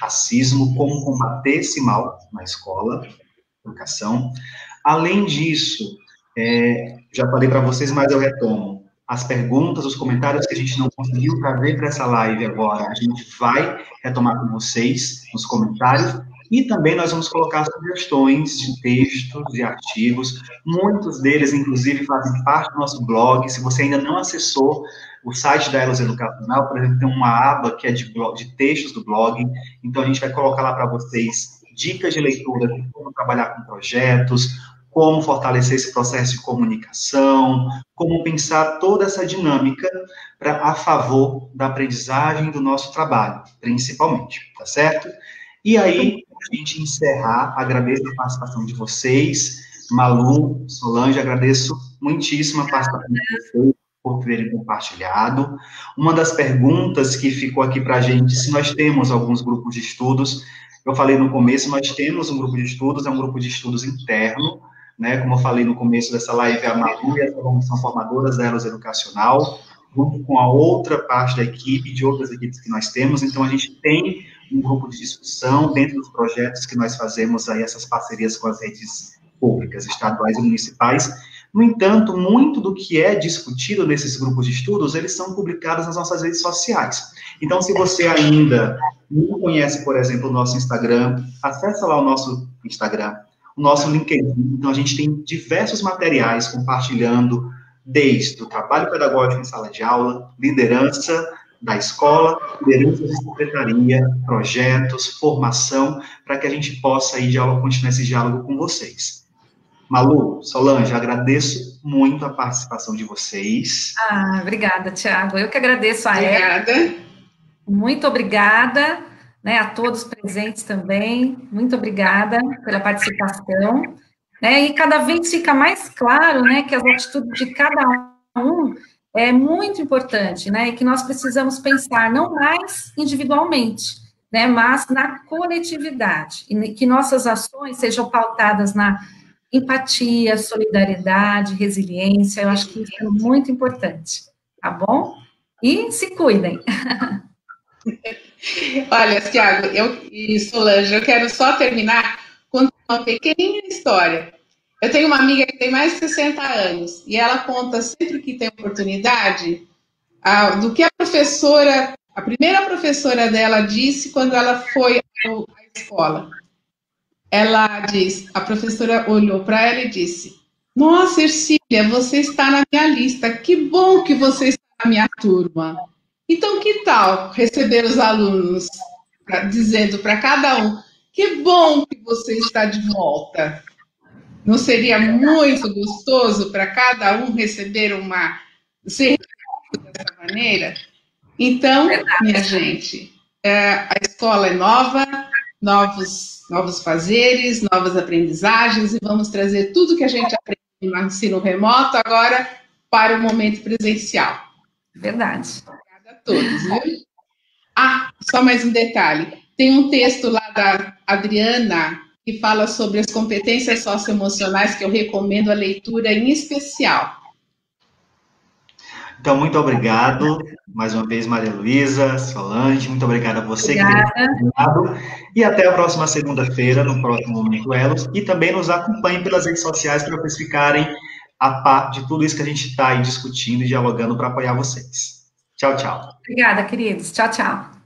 racismo, como combater esse mal na escola, educação. Além disso, já falei para vocês, mas eu retomo, as perguntas, os comentários que a gente não conseguiu trazer para essa live agora, a gente vai retomar com vocês nos comentários, E também nós vamos colocar sugestões de textos, de artigos, muitos deles, inclusive, fazem parte do nosso blog. Se você ainda não acessou o site da Elos Educacional, por exemplo, tem uma aba que é de textos do blog, então a gente vai colocar lá para vocês dicas de leitura, de como trabalhar com projetos, como fortalecer esse processo de comunicação, como pensar toda essa dinâmica a favor da aprendizagem do nosso trabalho, principalmente, tá certo? E aí, para a gente encerrar, agradeço a participação de vocês, Malu, Solange, agradeço muitíssimo a participação de vocês por terem compartilhado. Uma das perguntas que ficou aqui para a gente, se nós temos alguns grupos de estudos, eu falei no começo, nós temos um grupo de estudos, é um grupo de estudos interno, né, como eu falei no começo dessa live, a Malu e a Solange são formadoras da Elos Educacional, junto com a outra parte da equipe, de outras equipes que nós temos, então a gente tem um grupo de discussão dentro dos projetos que nós fazemos aí, essas parcerias com as redes públicas, estaduais e municipais. No entanto, muito do que é discutido nesses grupos de estudos, eles são publicados nas nossas redes sociais. Então, se você ainda não conhece, por exemplo, o nosso Instagram, acessa lá o nosso Instagram, o nosso LinkedIn. Então, a gente tem diversos materiais compartilhando desde o trabalho pedagógico em sala de aula, liderança da escola, liderança de secretaria, projetos, formação, para que a gente possa aí continuar esse diálogo com vocês. Malu, Solange, agradeço muito a participação de vocês. Obrigada, Tiago. Eu que agradeço a ela. Muito obrigada, né, a todos presentes também. Muito obrigada pela participação. Né, e cada vez fica mais claro, né, que as atitudes de cada um é muito importante, né, e que nós precisamos pensar não mais individualmente, né, mas na coletividade, e que nossas ações sejam pautadas na empatia, solidariedade, resiliência. Eu acho que isso é muito importante, tá bom? E se cuidem. Olha, Tiago e Solange, eu quero só terminar contando uma pequena história. Eu tenho uma amiga que tem mais de 60 anos e ela conta sempre que tem oportunidade do que a primeira professora dela disse quando ela foi à escola. Ela diz, a professora olhou para ela e disse: "Nossa, Ercília, você está na minha lista, que bom que você está na minha turma. Então, que tal receber os alunos dizendo para cada um: que bom que você está de volta? Não seria muito gostoso para cada um receber ser dessa maneira?" Então, minha gente, a escola é nova, novos fazeres, novas aprendizagens, e vamos trazer tudo que a gente aprende no ensino remoto agora para o momento presencial. Verdade. Obrigada a todos, viu? Só mais um detalhe. Tem um texto lá da Adriana que fala sobre as competências socioemocionais, que eu recomendo a leitura em especial. Então, muito obrigado, mais uma vez, Maria Luísa, Solange, muito obrigado a você que tem acompanhado, e até a próxima segunda-feira, no próximo Momento Elos, e também nos acompanhem pelas redes sociais para vocês ficarem a par de tudo isso que a gente está aí discutindo e dialogando para apoiar vocês. Tchau, tchau. Obrigada, queridos. Tchau, tchau.